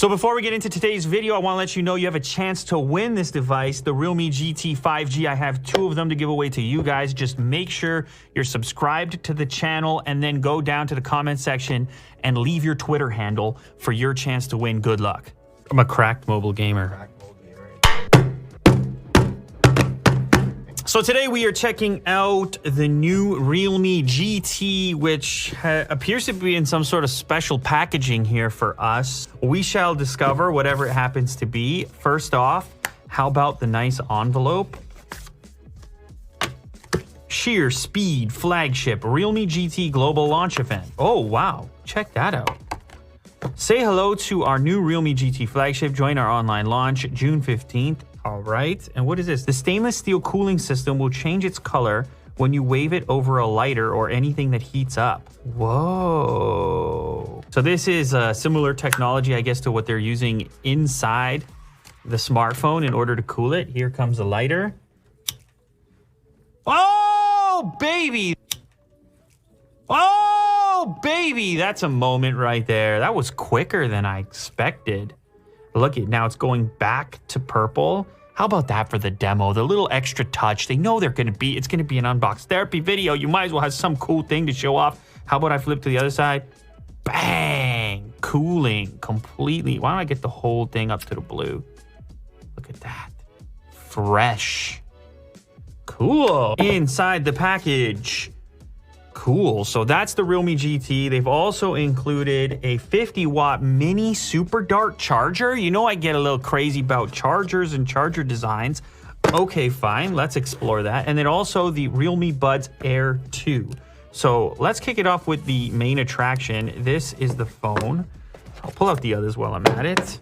So before we get into today's video, I want to let you know you have a chance to win this device, the Realme GT 5G. I have 2 of them to give away to you guys. Just make sure you're subscribed to the channel and then go down to the comment section and leave your Twitter handle for your chance to win. Good luck. I'm a cracked mobile gamer. So today we are checking out the new Realme GT, which appears to be in some sort of special packaging here for us. We shall discover whatever it happens to be. First off, how about the nice envelope? Sheer Speed Flagship Realme GT Global Launch Event. Oh, wow. Check that out. Say hello to our new Realme GT flagship. Join our online launch June 15th. All right, and what is this? The stainless steel cooling system will change its color when you wave it over a lighter or anything that heats up. Whoa. So this is a similar technology, I guess, to what they're using inside the smartphone in order to cool it. Here comes a lighter. Oh, baby. Oh, baby. That's a moment right there. That was quicker than I expected. Look at now, it's going back to purple. How about that for the demo? The little extra touch. They know it's going to be an unbox therapy video. You might as well have some cool thing to show off. How about I flip to the other side? Bang! Cooling completely. Why don't I get the whole thing up to the blue? Look at that. Fresh. Cool. Inside the package. Cool. So that's the Realme GT. They've also included a 50-watt mini super dart charger. You know I get a little crazy about chargers and charger designs. Okay, fine. Let's explore that. And then also the Realme Buds Air 2. So let's kick it off with the main attraction. This is the phone. I'll pull out the others while I'm at it.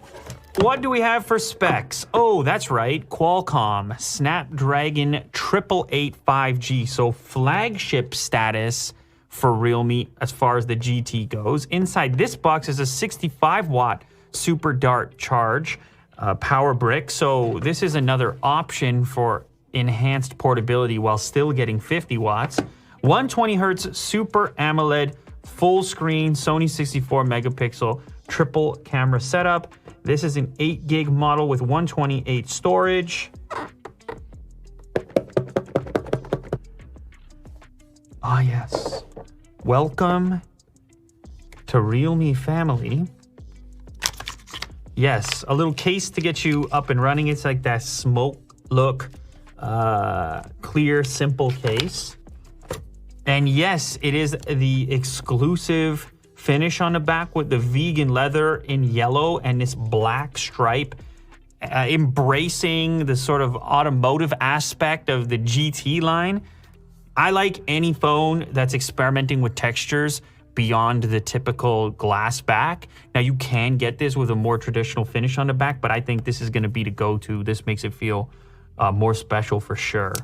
What do we have for specs? Oh, that's right. Qualcomm Snapdragon 888 5G. So flagship status for Realme as far as the GT goes. Inside this box is a 65-watt Super Dart charge power brick. So this is another option for enhanced portability while still getting 50 watts. 120 hertz Super AMOLED full screen Sony 64 megapixel triple camera setup. This is an 8 gig model with 128 storage. Ah, yes. Welcome to Realme family. Yes, a little case to get you up and running. It's like that smoke look, clear, simple case. And yes, it is the exclusive finish on the back with the vegan leather in yellow and this black stripe, embracing the sort of automotive aspect of the GT line. I like any phone that's experimenting with textures beyond the typical glass back. Now you can get this with a more traditional finish on the back, but I think this is going to be the go-to. This makes it feel more special for sure.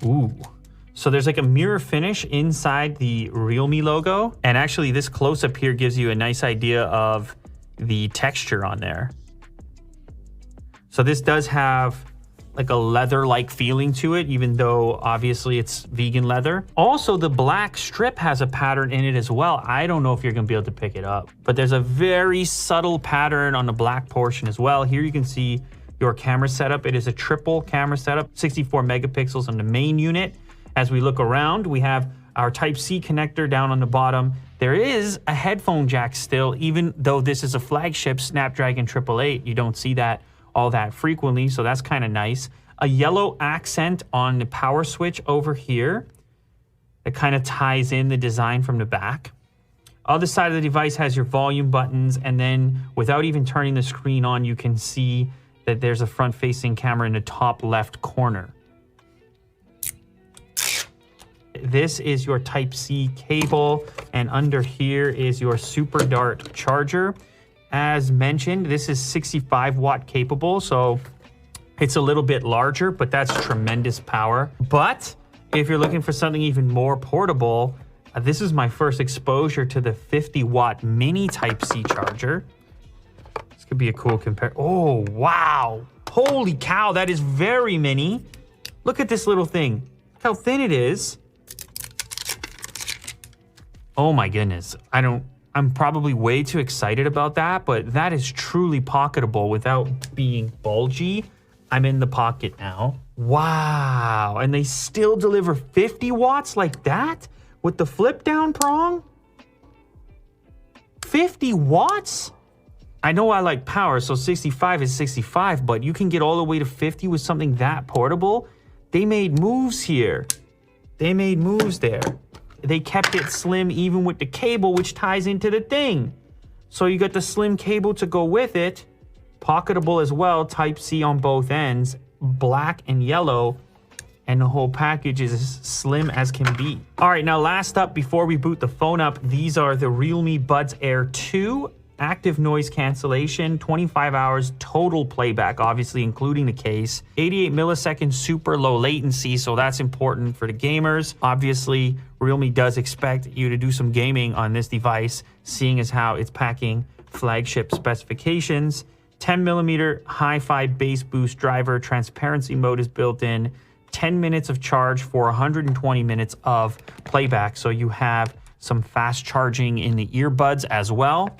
Ooh. So there's like a mirror finish inside the Realme logo. And actually this close-up here gives you a nice idea of the texture on there. So this does have like a leather-like feeling to it, even though obviously it's vegan leather. Also, the black strip has a pattern in it as well. I don't know if you're gonna be able to pick it up, but there's a very subtle pattern on the black portion as well. Here you can see your camera setup. It is a triple camera setup, 64 megapixels on the main unit. As we look around, we have our Type-C connector down on the bottom. There is a headphone jack still, even though this is a flagship Snapdragon 888. You don't see that all that frequently, so that's kind of nice. A yellow accent on the power switch over here. It kind of ties in the design from the back. Other side of the device has your volume buttons, and then without even turning the screen on, you can see that there's a front-facing camera in the top left corner. This is your Type-C cable, and under here is your Super Dart charger. As mentioned, this is 65 watt capable, so it's a little bit larger, but that's tremendous power. But if you're looking for something even more portable, this is my first exposure to the 50 watt mini Type-C charger. This could be a cool compare. Oh, wow. Holy cow, that is very mini. Look at this little thing. Look how thin it is. Oh my goodness. I'm probably way too excited about that, but that is truly pocketable without being bulgy. I'm in the pocket now. Wow. And they still deliver 50 watts like that with the flip down prong? 50 watts? I know I like power, so 65 is 65, but you can get all the way to 50 with something that portable. They made moves here. They made moves there. They kept it slim even with the cable, which ties into the thing. So you got the slim cable to go with it. Pocketable as well, Type-C on both ends, black and yellow, and the whole package is as slim as can be. All right, now last up, before we boot the phone up, these are the Realme Buds Air 2. Active noise cancellation, 25 hours total playback, obviously including the case, 88 milliseconds super low latency, so that's important for the gamers. Obviously, Realme does expect you to do some gaming on this device, seeing as how it's packing flagship specifications. 10 millimeter hi-fi bass boost driver, transparency mode is built in, 10 minutes of charge for 120 minutes of playback, so you have some fast charging in the earbuds as well.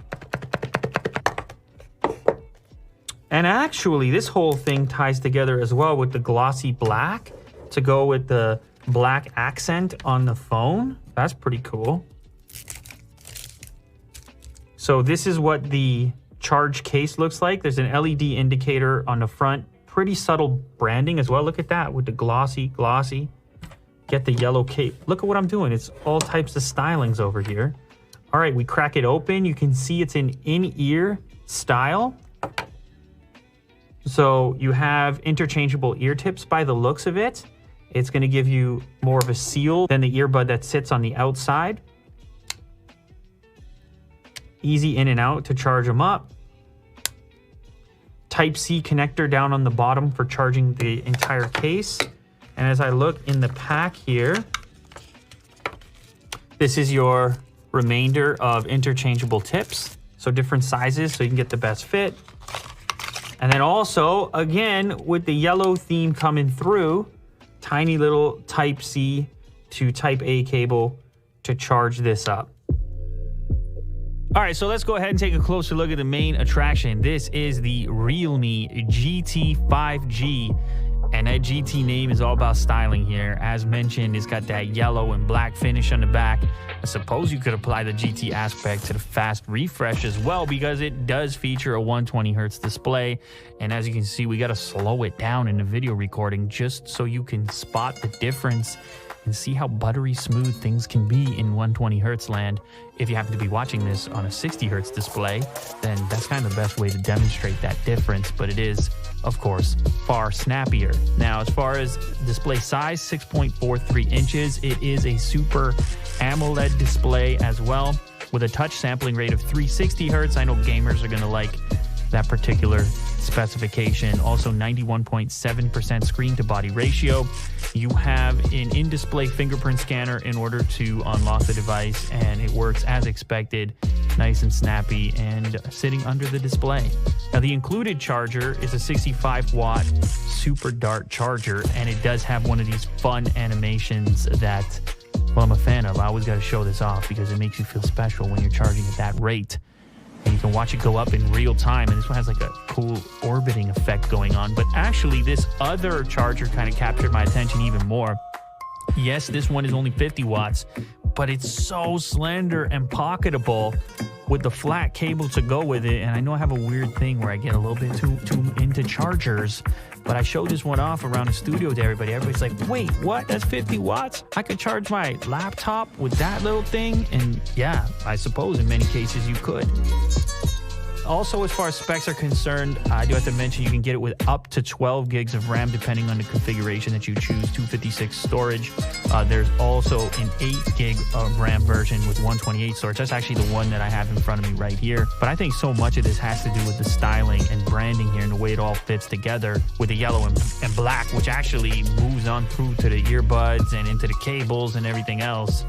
And actually, this whole thing ties together as well with the glossy black to go with the black accent on the phone. That's pretty cool. So this is what the charge case looks like. There's an LED indicator on the front. Pretty subtle branding as well. Look at that with the glossy. Get the yellow cape. Look at what I'm doing. It's all types of stylings over here. All right, we crack it open. You can see it's an in-ear style. So you have interchangeable ear tips by the looks of it. It's going to give you more of a seal than the earbud that sits on the outside. Easy in and out to charge them up. Type-C connector down on the bottom for charging the entire case. And as I look in the pack here, this is your remainder of interchangeable tips. So different sizes so you can get the best fit. And then also, again, with the yellow theme coming through, tiny little Type-C to Type-A cable to charge this up. All right, so let's go ahead and take a closer look at the main attraction. This is the Realme GT 5G. And that GT name is all about styling here. As mentioned, it's got that yellow and black finish on the back. I suppose you could apply the GT aspect to the fast refresh as well, because it does feature a 120 hertz display. And as you can see, we got to slow it down in the video recording just so you can spot the difference and see how buttery smooth things can be in 120 hertz land. If you happen to be watching this on a 60 hertz display, then that's kind of the best way to demonstrate that difference, but it is, of course, far snappier. Now, as far as display size, 6.43 inches. It is a Super AMOLED display as well, with a touch sampling rate of 360 hertz. I know gamers are going to like that particular specification. Also 91.7% screen to body ratio. You have an in-display fingerprint scanner in order to unlock the device, and it works as expected, nice and snappy and sitting under the display. Now, the included charger is a 65 watt super dart charger, and it does have one of these fun animations that, well, I'm a fan of. I always got to show this off because it makes you feel special when you're charging at that rate. And you can watch it go up in real time, and this one has like a cool orbiting effect going on. But actually, this other charger kind of captured my attention even more. Yes, this one is only 50 watts, but it's so slender and pocketable with the flat cable to go with it. And I know I have a weird thing where I get a little bit too into chargers, but I showed this one off around the studio to everybody. Everybody's like, wait, what? That's 50 watts? I could charge my laptop with that little thing? And yeah, I suppose in many cases you could. Also, as far as specs are concerned, I do have to mention you can get it with up to 12 gigs of RAM depending on the configuration that you choose, 256 storage. There's also an 8 gig of RAM version with 128 storage. That's actually the one that I have in front of me right here. But I think so much of this has to do with the styling and branding here and the way it all fits together with the yellow and black, which actually moves on through to the earbuds and into the cables and everything else.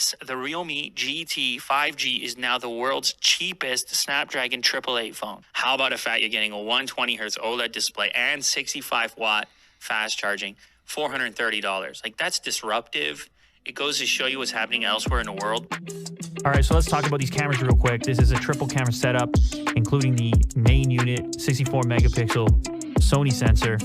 this. The Realme GT 5G is now the world's cheapest Snapdragon 888 phone. How about the fact you're getting a 120Hz OLED display and 65-watt fast charging, $430? Like, that's disruptive. It goes to show you what's happening elsewhere in the world. All right, so let's talk about these cameras real quick. This is a triple camera setup, including the main unit, 64 megapixel Sony sensor.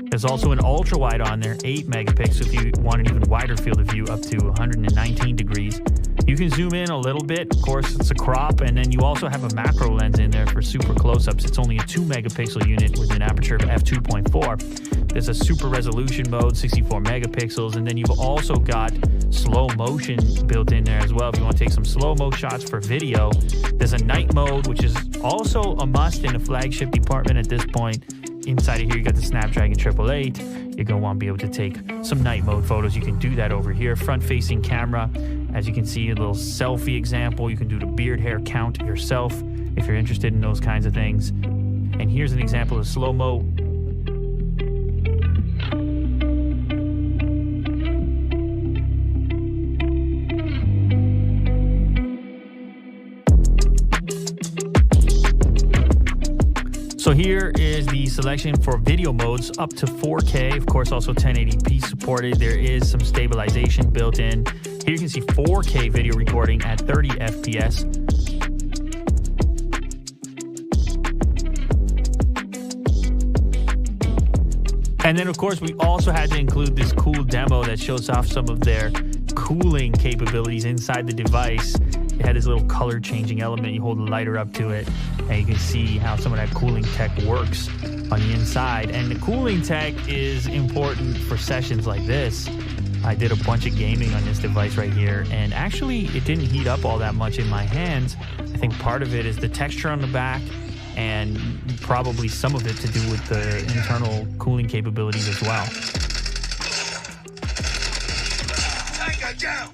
There's also an ultra wide on there, 8 megapixels if you want an even wider field of view up to 119 degrees. You can zoom in a little bit. Of course, it's a crop, and then you also have a macro lens in there for super close-ups. It's only a 2 megapixel unit with an aperture of f2.4. There's a super resolution mode, 64 megapixels, and then you've also got slow motion built in there as well. If you want to take some slow-mo shots for video, there's a night mode, which is also a must in the flagship department at this point. Inside of here, you got the Snapdragon 888. You're going to want to be able to take some night mode photos. You can do that over here. Front-facing camera. As you can see, a little selfie example. You can do the beard hair count yourself if you're interested in those kinds of things. And here's an example of slow-mo. So here is the selection for video modes up to 4K, of course also 1080p supported. There is some stabilization built in. Here you can see 4K video recording at 30 FPS. And then of course we also had to include this cool demo that shows off some of their cooling capabilities inside the device. It had this little color changing element. You hold the lighter up to it and you can see how some of that cooling tech works on the inside. And the cooling tech is important for sessions like this. I did a bunch of gaming on this device right here, and actually it didn't heat up all that much in my hands. I think part of it is the texture on the back, and probably some of it to do with the internal cooling capabilities as well. Tango down!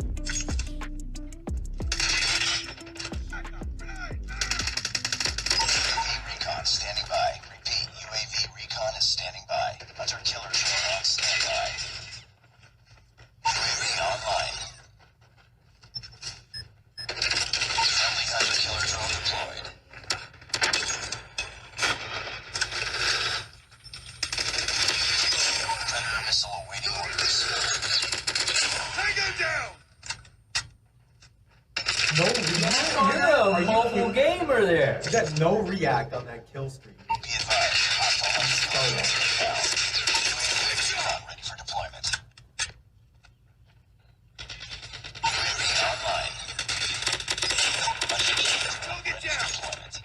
Recon standing by. Repeat, UAV recon is standing by. Hunter killer drone on standby. UAV online. Friendly hunter killer drone deployed. Predator missile awaiting orders. Tango down! No react. You're a mobile gamer there. You got no react on that kill streak. Be advised, hostile hunter inbound. UAV recon ready for deployment. UAV online. Hunter killer drone ready for deployment.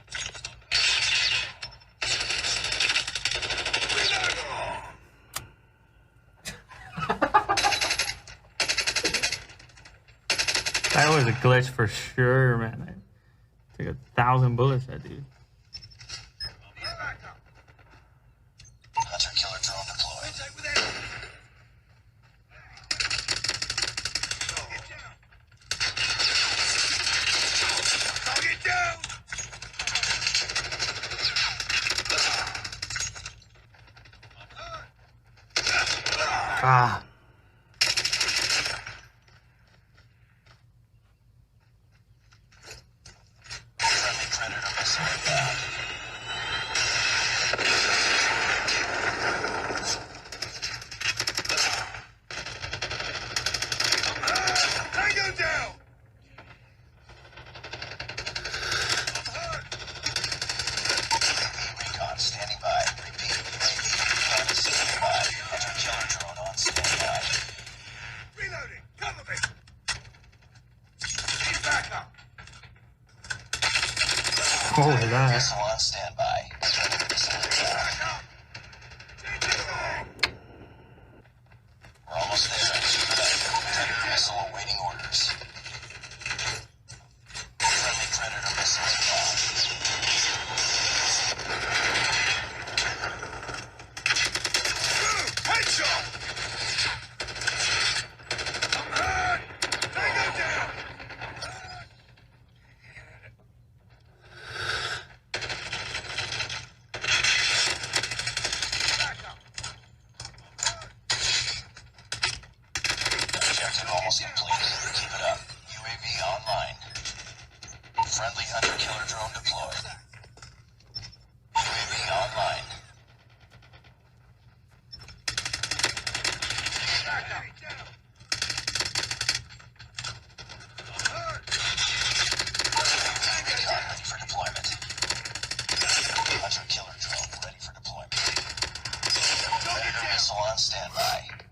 That was a glitch for sure, man. I took 1,000 bullets, that dude. Hunter killer drone deployed. Target down! Ah. Friendly predator missile inbound. Tango down! UAV recon standing by. Repeat, UAV recon is standing by. Hunter killer drone on standby. Reloading! Cover me! Need backup! Oh, that. Missile on standby. Predator missile inbound. We're almost there. Predator missile awaiting orders. Friendly predator missile inbound. Headshot! I'm hurt! Tango down! Friendly hunter-killer drone deployed. UAV online. Recon ready for deployment. Hunter-killer drone ready for deployment. Predator missile on standby.